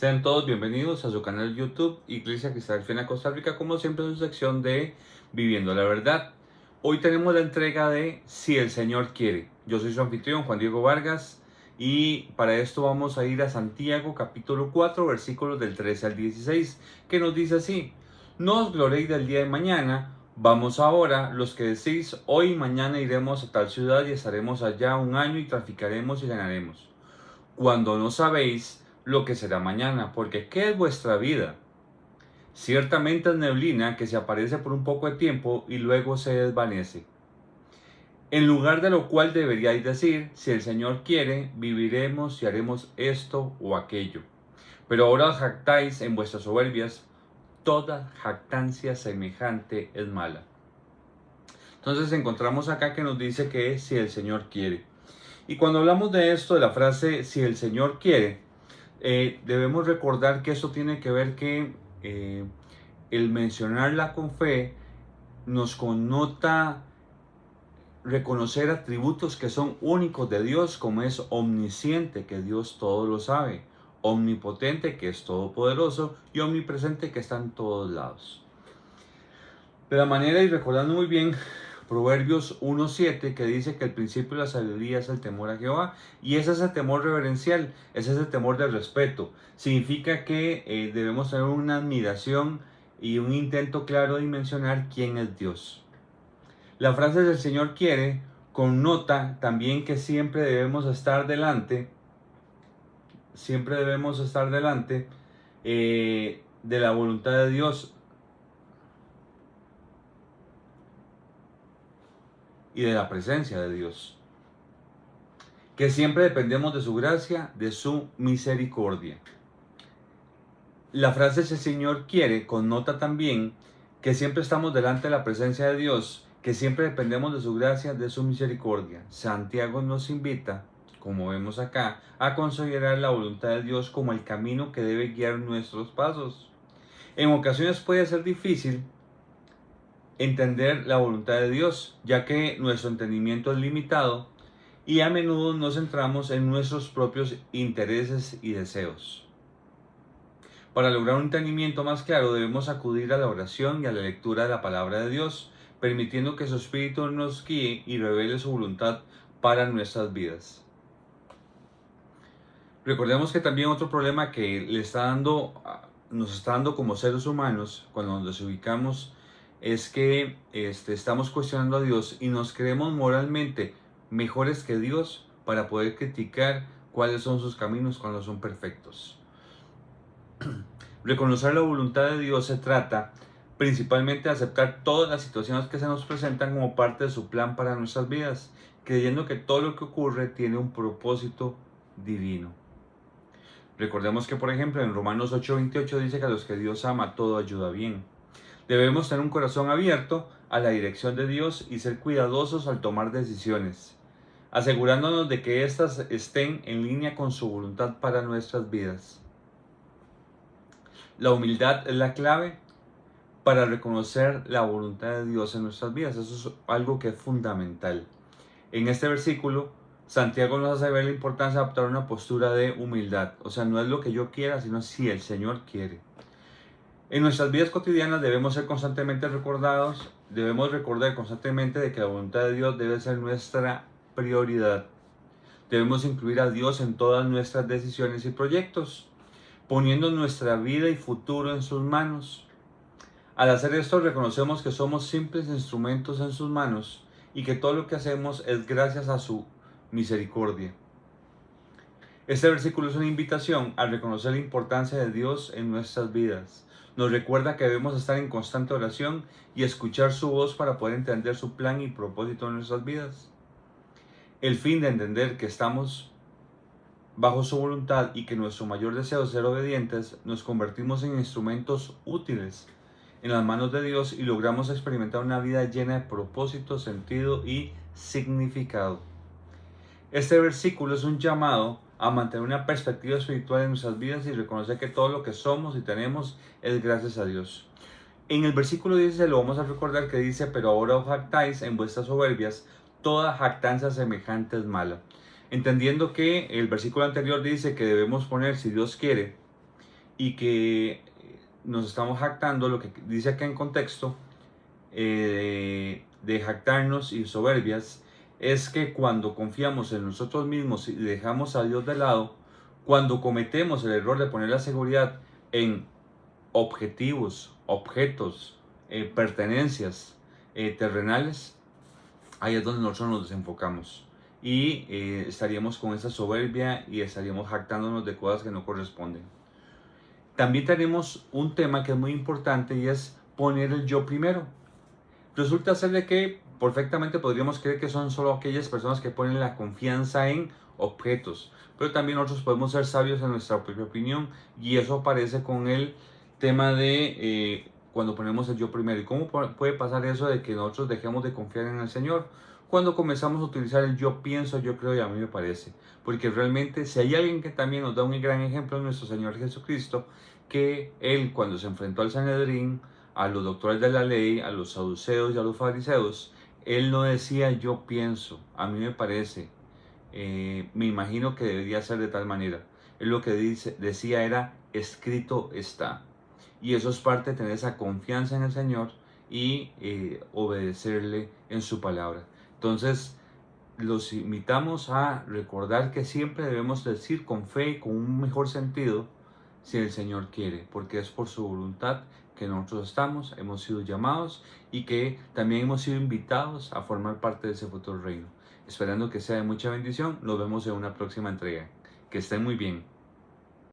Sean todos bienvenidos a su canal YouTube Iglesia Cristiana Fiel Costa Rica, como siempre en su sección de Viviendo la Verdad. Hoy tenemos la entrega de Si el Señor quiere. Yo soy su anfitrión Juan Diego Vargas y para esto vamos a ir a Santiago capítulo 4 versículos del 13 al 16, que nos dice así: No os gloréis del día de mañana, vamos ahora los que decís hoy y mañana iremos a tal ciudad y estaremos allá un año y traficaremos y ganaremos, cuando no sabéis lo que será mañana, porque ¿qué es vuestra vida? Ciertamente es neblina que se aparece por un poco de tiempo y luego se desvanece. En lugar de lo cual deberíais decir, si el Señor quiere, viviremos y haremos esto o aquello. Pero ahora os jactáis en vuestras soberbias, toda jactancia semejante es mala. Entonces encontramos acá que nos dice que si el Señor quiere. Y cuando hablamos de esto, de la frase si el Señor quiere, debemos recordar que eso tiene que ver que el mencionarla con fe nos connota reconocer atributos que son únicos de Dios, como es omnisciente, que Dios todo lo sabe, omnipotente, que es todopoderoso, y omnipresente, que está en todos lados. De la manera, y recordando muy bien Proverbios 1:7, que dice que el principio de la sabiduría es el temor a Jehová, y es ese temor reverencial, es ese temor de respeto. Significa que debemos tener una admiración y un intento claro de mencionar quién es Dios. La frase del Señor quiere connota también que siempre debemos estar delante de la voluntad de Dios y de la presencia de Dios, que siempre dependemos de su gracia, de su misericordia. La frase "si el Señor quiere" connota también que siempre estamos delante de la presencia de Dios, que siempre dependemos de su gracia, de su misericordia. Santiago nos invita, como vemos acá, a considerar la voluntad de Dios como el camino que debe guiar nuestros pasos. En ocasiones puede ser difícil entender la voluntad de Dios, ya que nuestro entendimiento es limitado y a menudo nos centramos en nuestros propios intereses y deseos. Para lograr un entendimiento más claro, debemos acudir a la oración y a la lectura de la palabra de Dios, permitiendo que su Espíritu nos guíe y revele su voluntad para nuestras vidas. Recordemos que también otro problema que nos está dando como seres humanos cuando nos ubicamos es que estamos cuestionando a Dios y nos creemos moralmente mejores que Dios para poder criticar cuáles son sus caminos cuando son perfectos. Reconocer la voluntad de Dios se trata principalmente de aceptar todas las situaciones que se nos presentan como parte de su plan para nuestras vidas, creyendo que todo lo que ocurre tiene un propósito divino. Recordemos que, por ejemplo, en Romanos 8:28 dice que a los que Dios ama todo ayuda bien. Debemos tener un corazón abierto a la dirección de Dios y ser cuidadosos al tomar decisiones, asegurándonos de que éstas estén en línea con su voluntad para nuestras vidas. La humildad es la clave para reconocer la voluntad de Dios en nuestras vidas. Eso es algo que es fundamental. En este versículo, Santiago nos hace ver la importancia de adoptar una postura de humildad. O sea, no es lo que yo quiera, sino si el Señor quiere. En nuestras vidas cotidianas debemos recordar constantemente de que la voluntad de Dios debe ser nuestra prioridad. Debemos incluir a Dios en todas nuestras decisiones y proyectos, poniendo nuestra vida y futuro en sus manos. Al hacer esto, reconocemos que somos simples instrumentos en sus manos y que todo lo que hacemos es gracias a su misericordia. Este versículo es una invitación a reconocer la importancia de Dios en nuestras vidas. Nos recuerda que debemos estar en constante oración y escuchar su voz para poder entender su plan y propósito en nuestras vidas. El fin de entender que estamos bajo su voluntad y que nuestro mayor deseo es ser obedientes, nos convertimos en instrumentos útiles en las manos de Dios y logramos experimentar una vida llena de propósito, sentido y significado. Este versículo es un llamado a mantener una perspectiva espiritual en nuestras vidas y reconocer que todo lo que somos y tenemos es gracias a Dios. En el versículo 10 lo vamos a recordar que dice: pero ahora os jactáis en vuestras soberbias, toda jactancia semejante es mala. Entendiendo que el versículo anterior dice que debemos poner si Dios quiere, y que nos estamos jactando, lo que dice acá en contexto, de jactarnos y soberbias, es que cuando confiamos en nosotros mismos y dejamos a Dios de lado, cuando cometemos el error de poner la seguridad en objetivos, objetos, pertenencias terrenales, ahí es donde nosotros nos desenfocamos y estaríamos con esa soberbia y estaríamos jactándonos de cosas que no corresponden. También tenemos un tema que es muy importante y es poner el yo primero. Resulta ser de que perfectamente podríamos creer que son solo aquellas personas que ponen la confianza en objetos, pero también nosotros podemos ser sabios en nuestra propia opinión, y eso aparece con el tema de cuando ponemos el yo primero. ¿Y cómo puede pasar eso de que nosotros dejemos de confiar en el Señor? Cuando comenzamos a utilizar el yo pienso, yo creo y a mí me parece. Porque realmente si hay alguien que también nos da un gran ejemplo es nuestro Señor Jesucristo, que Él cuando se enfrentó al Sanedrín, a los doctores de la ley, a los saduceos y a los fariseos, Él no decía yo pienso, a mí me parece, me imagino que debería ser de tal manera. Él lo que decía era escrito está. Y eso es parte de tener esa confianza en el Señor y obedecerle en su palabra. Entonces, los invitamos a recordar que siempre debemos decir con fe y con un mejor sentido si el Señor quiere, porque es por su voluntad que nosotros estamos, hemos sido llamados y que también hemos sido invitados a formar parte de ese futuro reino. Esperando que sea de mucha bendición, nos vemos en una próxima entrega. Que estén muy bien.